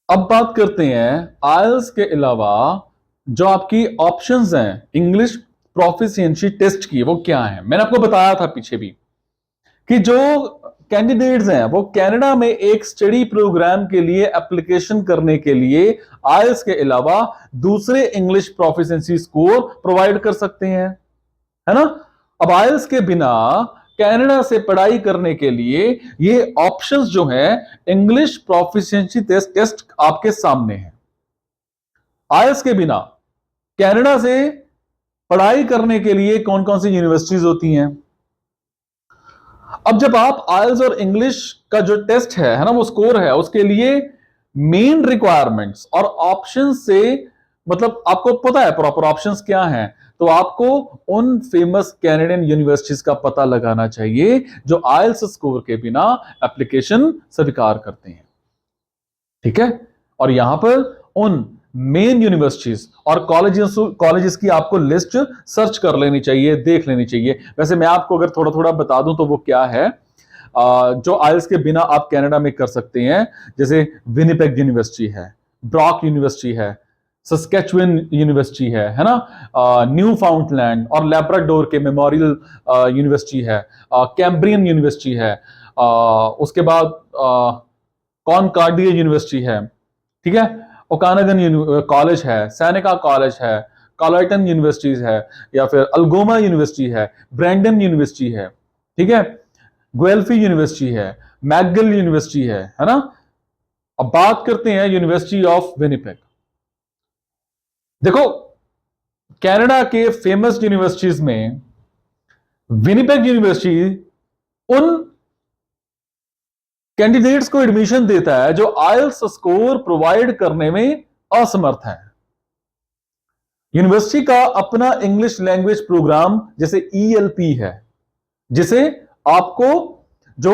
अब बात करते हैं आइल्स के अलावा जो आपकी ऑप्शंस हैं इंग्लिश प्रोफिशिएंसी टेस्ट की, वो क्या है। मैंने आपको बताया था पीछे भी कि जो कैंडिडेट्स हैं वो कनाडा में एक स्टडी प्रोग्राम के लिए एप्लीकेशन करने के लिए आइल्स के अलावा दूसरे इंग्लिश प्रोफिशिएंसी स्कोर प्रोवाइड कर सकते हैं, है ना। अब आइल्स के बिना कनाडा से पढ़ाई करने के लिए ये ऑप्शंस जो है इंग्लिश प्रोफिशिएंसी टेस्ट आपके सामने है। आइल्स के बिना कनाडा से पढ़ाई करने के लिए कौन कौन सी यूनिवर्सिटीज होती हैं। अब जब आप आइल्स और इंग्लिश का जो टेस्ट है ना, वो स्कोर है, उसके लिए मेन रिक्वायरमेंट्स और ऑप्शन से मतलब आपको पता है प्रॉपर ऑप्शंस क्या हैं, तो आपको उन फेमस कैनेडियन यूनिवर्सिटीज का पता लगाना चाहिए जो आइल्स स्कोर के बिना एप्लीकेशन स्वीकार करते हैं, ठीक है। और यहां पर उन मेन यूनिवर्सिटीज और कॉलेजेस की आपको लिस्ट सर्च कर लेनी चाहिए, देख लेनी चाहिए। वैसे मैं आपको अगर थोड़ा थोड़ा बता दूं तो वो क्या है जो आइल्स के बिना आप कनाडा में कर सकते हैं, जैसे विनिपेग यूनिवर्सिटी है, ब्रॉक यूनिवर्सिटी है, सस्केचुअन यूनिवर्सिटी है ना, न्यू फाउंडलैंड और लैब्राडोर के मेमोरियल यूनिवर्सिटी है, कैम्ब्रियन यूनिवर्सिटी है, उसके बाद कॉनकॉर्डिया यूनिवर्सिटी है, ठीक है, ओकानागन कॉलेज है, सैनिका कॉलेज है, कॉलर्टन यूनिवर्सिटीज है, या फिर अल्गोमा यूनिवर्सिटी है, ब्रैंडन यूनिवर्सिटी है, ठीक है, ग्वेल्फी यूनिवर्सिटी है, मैकगिल यूनिवर्सिटी है ना। अब बात करते हैं यूनिवर्सिटी ऑफ विनिपेग। देखो कनाडा के फेमस यूनिवर्सिटीज में विनिपेग यूनिवर्सिटी उन कैंडिडेट्स को एडमिशन देता है जो आइल्स स्कोर प्रोवाइड करने में असमर्थ है। यूनिवर्सिटी का अपना इंग्लिश लैंग्वेज प्रोग्राम जैसे ईएलपी है, जिसे आपको जो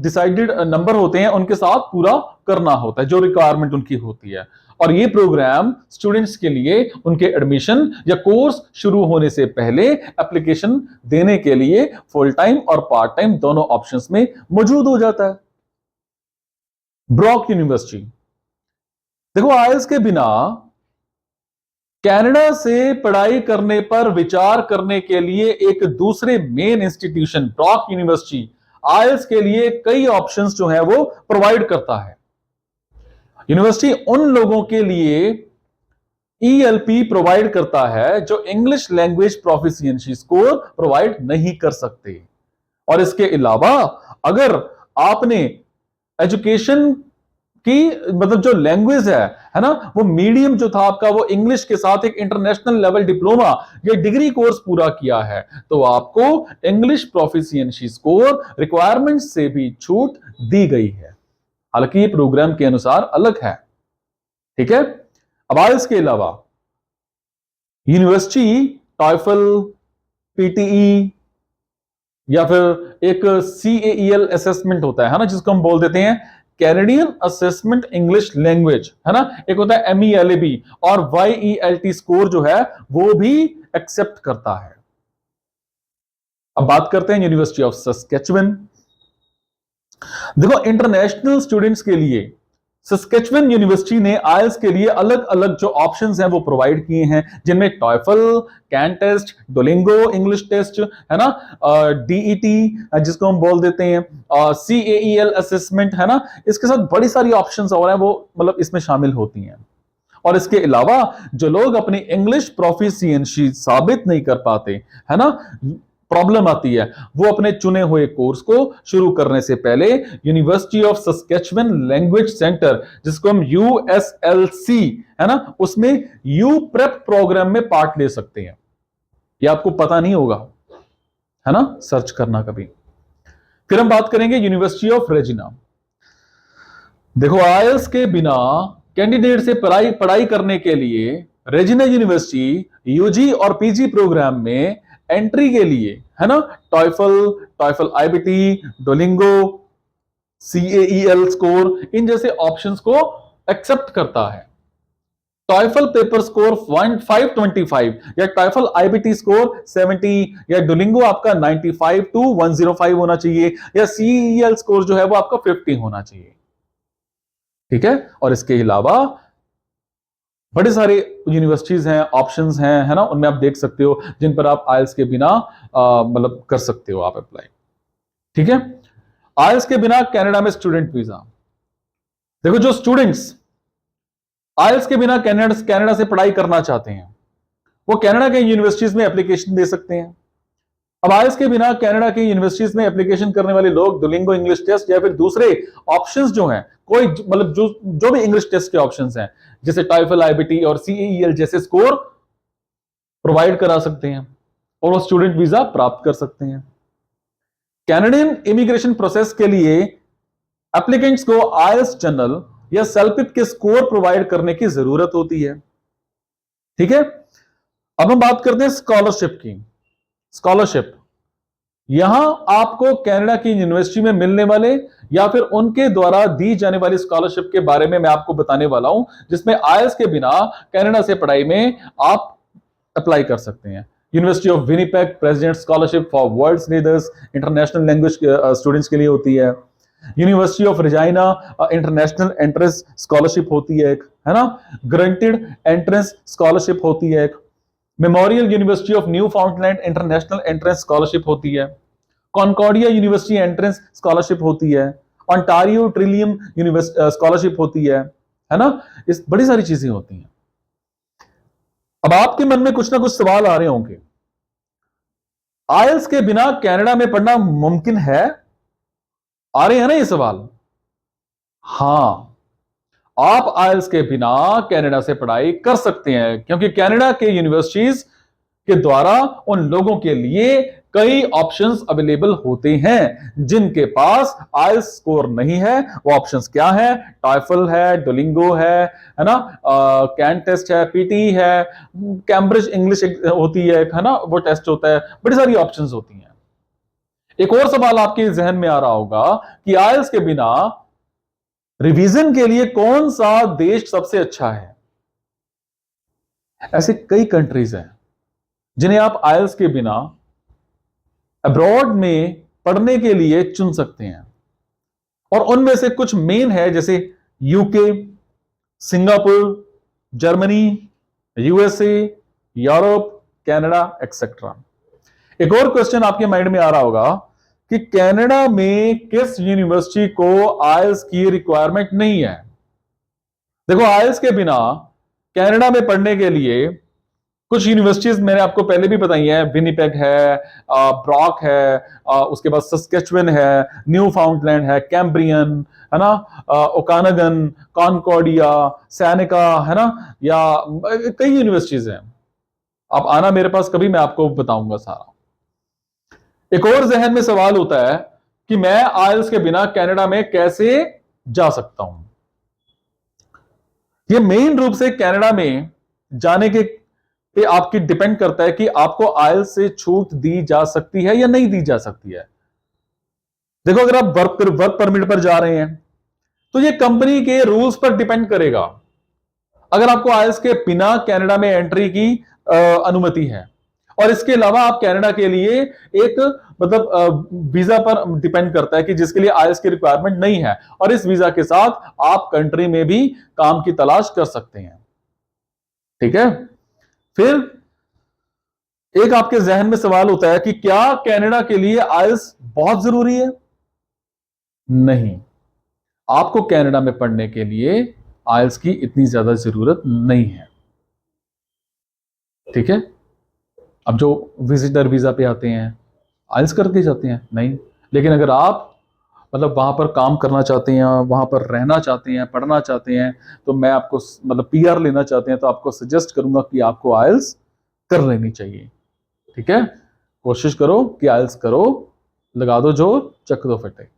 डिसाइडेड नंबर होते हैं उनके साथ पूरा करना होता है, जो रिक्वायरमेंट उनकी होती है। और ये प्रोग्राम स्टूडेंट्स के लिए उनके एडमिशन या कोर्स शुरू होने से पहले एप्लीकेशन देने के लिए फुल टाइम और पार्ट टाइम दोनों ऑप्शंस में मौजूद हो जाता है। ब्रॉक यूनिवर्सिटी, देखो आइल्स के बिना कनाडा से पढ़ाई करने पर विचार करने के लिए एक दूसरे मेन इंस्टीट्यूशन ब्रॉक यूनिवर्सिटी आइल्स के लिए कई ऑप्शंस जो है वो प्रोवाइड करता है। यूनिवर्सिटी उन लोगों के लिए ईएलपी प्रोवाइड करता है जो English language proficiency score provide नहीं कर सकते। और इसके अलावा अगर आपने एजुकेशन की मतलब जो लैंग्वेज है ना, वो मीडियम जो था आपका वो इंग्लिश के साथ एक इंटरनेशनल लेवल डिप्लोमा या डिग्री कोर्स पूरा किया है, तो आपको इंग्लिश प्रोफिशिएंसी स्कोर रिक्वायरमेंट से भी छूट दी गई है, हालांकि ये प्रोग्राम के अनुसार अलग है, ठीक है। अब इसके अलावा यूनिवर्सिटी टॉयफल, पीटीई या फिर एक CAEL असेसमेंट होता है ना, जिसको हम बोल देते हैं कैनेडियन असेसमेंट इंग्लिश लैंग्वेज, है ना। एक होता है MELAB और YELT स्कोर जो है वो भी एक्सेप्ट करता है। अब बात करते हैं यूनिवर्सिटी ऑफ सस्केचुअन। देखो इंटरनेशनल स्टूडेंट्स के लिए सस्केचुअन यूनिवर्सिटी ने आइल्स के लिए अलग अलग जो ऑप्शंस हैं वो प्रोवाइड किए हैं, जिनमें टॉयफल, कैन टेस्ट, डोलिंगो इंग्लिश टेस्ट, है ना, DET जिसको हम बोल देते हैं, CAEL असेसमेंट, है ना। इसके साथ बड़ी सारी ऑप्शंस और हैं वो मतलब इसमें शामिल होती हैं। और इसके अलावा जो लोग अपनी इंग्लिश प्रोफिशिएंसी साबित नहीं कर पाते, है ना, प्रॉब्लम आती है, वो अपने चुने हुए कोर्स को शुरू करने से पहले यूनिवर्सिटी ऑफ सस्केचुअन लैंग्वेज सेंटर, जिसको हम USLC, है ना, उसमें यू प्रेप प्रोग्राम में पार्ट ले सकते हैं। ये आपको पता नहीं होगा, है ना, सर्च करना कभी। फिर हम बात करेंगे यूनिवर्सिटी ऑफ रेजिना। देखो आइल्स के बिना कैंडिडेट से पढ़ाई करने के लिए रेजिना यूनिवर्सिटी UG और PG प्रोग्राम में एंट्री के लिए, है ना, टॉयफल IBT, डोलिंगो, CAEL स्कोर, इन जैसे ऑप्शंस को एक्सेप्ट करता है। टॉयफल पेपर स्कोर 525 या टॉयफल IBT स्कोर 70 या डोलिंगो आपका 95 to 105 होना चाहिए, या CAEL स्कोर जो है वो आपका 50 होना चाहिए। ठीक है, और इसके अलावा बड़े सारे यूनिवर्सिटीज हैं, ऑप्शंस हैं, है ना, उनमें आप देख सकते हो जिन पर आप आइल्स के बिना मतलब कर सकते हो आप अप्लाई। ठीक है, आइल्स के बिना कनाडा में स्टूडेंट वीजा। देखो, जो स्टूडेंट्स आइल्स के बिना कनाडा से पढ़ाई करना चाहते हैं वो कनाडा के यूनिवर्सिटीज में एप्लीकेशन दे सकते हैं। अब आइल्स के बिना कनाडा की यूनिवर्सिटीज में एप्लीकेशन करने वाले लोग डुओलिंगो इंग्लिश टेस्ट या फिर दूसरे ऑप्शंस जो हैं, कोई मतलब जो भी इंग्लिश टेस्ट के ऑप्शंस हैं जैसे टॉयफल, आईबीटी और सीईएल जैसे स्कोर प्रोवाइड करा सकते हैं और वो स्टूडेंट वीजा प्राप्त कर सकते हैं। कैनेडियन इमिग्रेशन प्रोसेस के लिए एप्लीकेंट्स को आइल्स जनरल या सेल्पिप के स्कोर प्रोवाइड करने की जरूरत होती है। ठीक है, अब हम बात करते हैं स्कॉलरशिप की। स्कॉलरशिप, यहां आपको कनाडा की यूनिवर्सिटी में मिलने वाले या फिर उनके द्वारा दी जाने वाली स्कॉलरशिप के बारे में मैं आपको बताने वाला हूं, जिसमें आइल्स के बिना कनाडा से पढ़ाई में आप अप्लाई कर सकते हैं। University of Winnipeg president scholarship for world's leaders international language students के लिए होती है। University of Regina international entrance scholarship होती है एक, है ना। ग्रांटेड एंट्रेंस स्कॉलरशिप होती है एक। Memorial university of new फाउंडलैंड international entrance scholarship होती है। कॉनकॉर्डिया यूनिवर्सिटी एंट्रेंस स्कॉलरशिप होती है। ऑन्टारियो ट्रिलियम स्कॉलरशिप होती है ना। इस बड़ी सारी चीजें होती हैं। अब आपके मन में कुछ ना कुछ सवाल आ रहे होंगे, आइल्स के बिना कनाडा में पढ़ना मुमकिन है? आ रहे हैं ना ये सवाल? हां, आप आइल्स के बिना कनाडा से पढ़ाई कर सकते हैं, क्योंकि कनाडा के यूनिवर्सिटीज के द्वारा उन लोगों के लिए कई ऑप्शंस अवेलेबल होते हैं जिनके पास आइल्स स्कोर नहीं है। वो ऑप्शंस क्या है? टॉयफल है, डुओलिंगो है ना, कैन टेस्ट है, पीटी है, कैम्ब्रिज इंग्लिश होती है ना, वो टेस्ट होता है। बड़ी सारी ऑप्शंस होती हैं। एक और सवाल आपके जहन में आ रहा होगा कि आइल्स के बिना रिवीजन के लिए कौन सा देश सबसे अच्छा है? ऐसे कई कंट्रीज हैं जिन्हें आप आइल्स के बिना अब्रॉड में पढ़ने के लिए चुन सकते हैं, और उनमें से कुछ मेन है जैसे UK, Singapore, Germany, USA, Europe, Canada etcetera. एक और क्वेश्चन आपके माइंड में आ रहा होगा कि कनाडा में किस यूनिवर्सिटी को आइल्स की रिक्वायरमेंट नहीं है? देखो, आइल्स के बिना कनाडा में पढ़ने के लिए कुछ यूनिवर्सिटीज मैंने आपको पहले भी बताई हैं। विनिपेग है, ब्रॉक है, उसके बाद सस्केचुअन है, न्यू फाउंडलैंड है, कैम्ब्रियन है ना, ओकानागन, कॉनकॉर्डिया, सैनिका है ना, या कई यूनिवर्सिटीज हैं। आप आना मेरे पास कभी, मैं आपको बताऊंगा सारा। एक और जहन में सवाल होता है कि मैं आइल्स के बिना कनाडा में कैसे जा सकता हूं? यह मेन रूप से कनाडा में जाने के पे आपकी डिपेंड करता है कि आपको आइल्स से छूट दी जा सकती है या नहीं दी जा सकती है। देखो, अगर आप वर्क परमिट पर जा रहे हैं तो ये कंपनी के रूल्स पर डिपेंड करेगा। अगर आपको आइल्स के बिना कनाडा में एंट्री की अनुमति है, और इसके अलावा आप कनाडा के लिए एक मतलब वीजा पर डिपेंड करता है कि जिसके लिए आइल्स की रिक्वायरमेंट नहीं है, और इस वीजा के साथ आप कंट्री में भी काम की तलाश कर सकते हैं। ठीक है, फिर एक आपके जहन में सवाल होता है कि क्या कनाडा के लिए आइल्स बहुत जरूरी है? नहीं, आपको कनाडा में पढ़ने के लिए आइल्स की इतनी ज्यादा जरूरत नहीं है। ठीक है, अब जो विजिटर वीजा पे आते हैं आइल्स करके जाते हैं नहीं, लेकिन अगर आप मतलब वहां पर काम करना चाहते हैं, वहां पर रहना चाहते हैं, पढ़ना चाहते हैं, तो मैं आपको मतलब पीआर लेना चाहते हैं, तो आपको सजेस्ट करूंगा कि आपको आइल्स कर लेनी चाहिए। ठीक है, कोशिश करो कि आइल्स करो, लगा दो जोर, चक दो फटे।